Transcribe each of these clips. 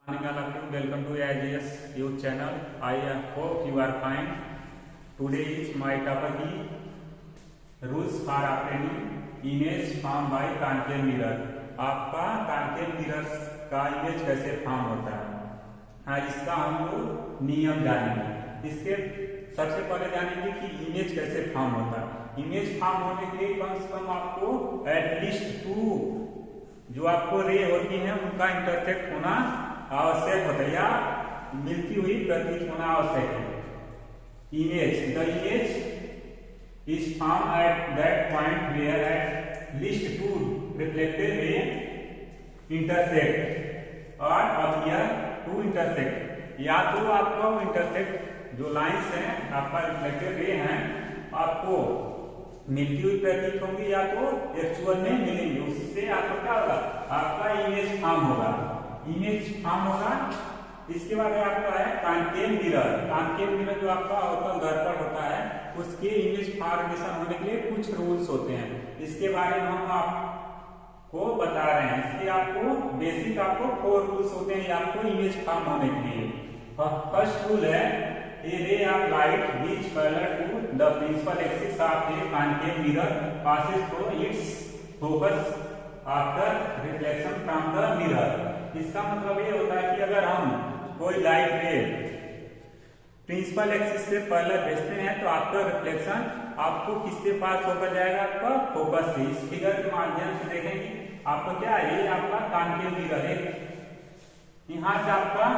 Welcome to AIGS YouTube channel. I hope you are fine. Today is my topic rules for obtaining image formed by concave mirror. आपका concave mirror का image कैसे form होता है, हाँ इसका हम लोग नियम जानेंगे। इसके सबसे पहले जानेंगे कि इमेज कैसे फॉर्म होता है। इमेज फॉर्म होने के लिए कम से कम आपको एटलीस्ट 2 जो आपको रे होती है उनका इंटरसेक्ट होना आवश्यक होता है या मिलती हुई प्रतीत होना आवश्यक है। The image is found at that point where at least 2 reflected ray intersect और अपीयर टू इंटरसेक्ट। या तो आपका वो इंटरसेक्ट जो लाइंस हैं आपका रिफ्लेक्टेड रे हैं आपको मिलती हुई प्रतीत होंगी या तो एक्चुअल में मिलेंगे। उससे आपका क्या होगा, आपका इमेज फॉर्म होगा। इमेज फॉर्म होगा। इसके बाद आपका है कॉन्केव मिरर। कॉन्केव मिरर जो आपका दर्पण होता है उसके इमेज फॉर्मेशन होने के लिए कुछ रूल्स होते हैं। इसके बारे में हम आपको बता रहे हैं। इसलिए आपको बेसिक आपको 4 रूल्स होते हैं आपको इमेज फॉर्म होने के लिए। फर्स्ट रूल है a ray of light which parallel to the principal axis of a concave mirror passes through its focus after reflection from the mirror। इसका मतलब ये होता है कि अगर हम कोई लाइट रे प्रिंसिपल एक्सिस से पैरेलल भेजते हैं तो आपका रिफ्लेक्शन आपको किससे पास होकर जाएगा, आपका फोकस से। इस फिगर के माध्यम से देखेंगे आपका क्या है, ये आपका कॉन्केव मिरर है। यहाँ से आपका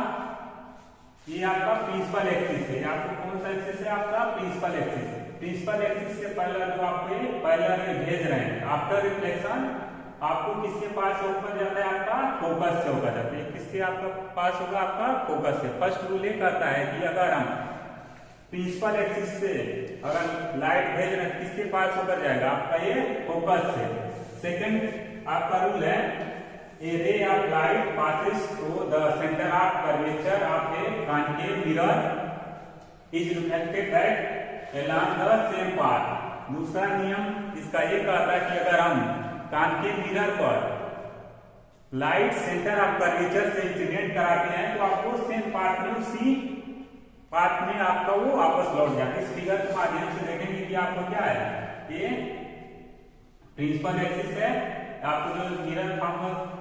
ये आपका प्रिंसिपल एक्सिस है। आपको कौन सा एक्सिस है, आपका प्रिंसिपल एक्सिस। प्रिंसिपल एक्सिस से पैरेलल जो आपको पैरेलल में भेज रहे हैं आफ्टर रिफ्लेक्शन आपको किसके पास होकर जाता है, आपका फोकस से होकर जाता है। किससे आपका पास होगा, आपका फोकस से। फर्स्ट रूल ये कहता है कि अगर हम प्रिंसिपल एक्सिस से अगर लाइट भेज रहे हैं किसके पास होकर जाएगा, आपका ये फोकस से। सेकंड आपका रूल है a ray of light passes through the center of curvature of a concave mirror is reflected back along the same path। दूसरा नियम इसका ये कहता है कि अगर हम कॉन्केव मिरर पर लाइट सेंटर ऑफ कर्वेचर से इंसिडेंट कराते हैं तो आपको सेम पाथ में उसी पाथ में आपका वो वापस लौट जाता है। इस फिगर के माध्यम से देखेंगे कि आपको क्या है, ये प्रिंसिपल एक्सिस है। आपको जो मिरर फॉर्म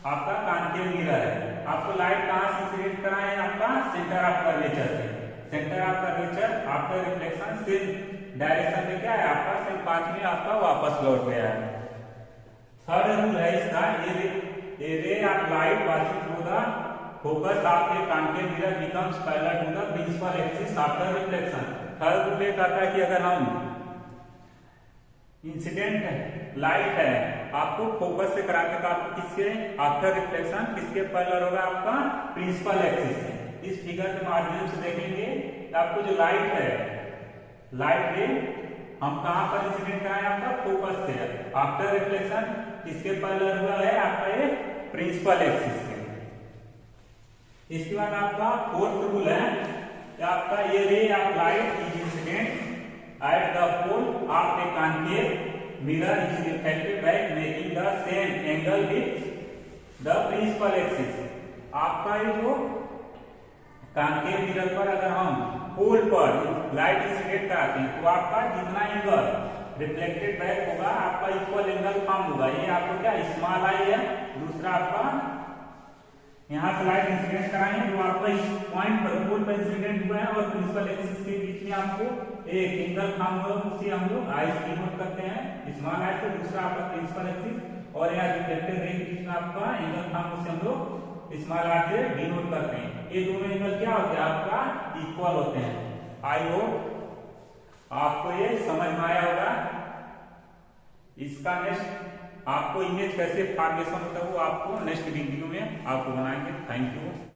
आपका कॉन्केव मिरर है, आपको लाइट कहां से इंसिडेंट करा है, आपका सेंटर ऑफ कर्वेचर से। Centre of curvature after reflection same direction में क्या है, आपका सेम पाथ में आपका वापस लौट गया है। थर्ड रूल है इसका a ray of light passing through the focus of a concave mirror becomes parallel to the principal axis after reflection। Third rule ये कहता है कि अगर हम इंसिडेंट लाइट है आपको फोकस से कराते हैं तो आपको किसके आफ्टर रिफ्लेक्शन किसके पैरेलल होगा, आपका प्रिंसिपल एक्सिस से। इस फिगर के माध्यम से देखेंगे आपको जो लाइट है, लाइट रे हम कहां पर इंसिडेंट कराएं, आपका फोकस से। आफ्टर रिफ्लेक्शन किसके पैरेलल हुआ है, आपका ये प्रिंसिपल एक्सिस से। इसके बाद आपका फोर्थ रूल है कि आपका ये ray of light is incident at the pole of a concave mirror is reflected back making the same angle with the principal axis। आपका ये जो कॉन्केव मिरर पर अगर हम पोल पर लाइट इंसिडेंट कराते हैं तो आपका जितना एंगल रिफ्लेक्टेड बैक होगा आपका इक्वल एंगल फॉर्म होगा। ये आपको क्या स्मॉल आई है, दूसरा आपका यहाँ से लाइट इंसिडेंट कराएंगे जो आपका इस पॉइंट पर पोल पर इंसिडेंट हुआ है और प्रिंसिपल एक्सिस के बीच में आपको एक एंगल फॉर्म हुआ, उसे हम लोग आई डिनोट करते हैं स्मॉल आई से। दूसरा आपका प्रिंसिपल एक्सिस और यहाँ रिफ्लेक्टेड रे के बीच में आपका एंगल फॉर्म उसे हम लोग स्मॉल आई से डिनोट करते हैं। ये दोनों एंगल क्या होते हैं, आपका इक्वल होते हैं। आई होप आपको ये समझ में आया होगा। इसका नेक्स्ट आपको इमेज कैसे फॉर्मेशन होता है वो आपको नेक्स्ट वीडियो में आपको बनाएंगे। Thank you.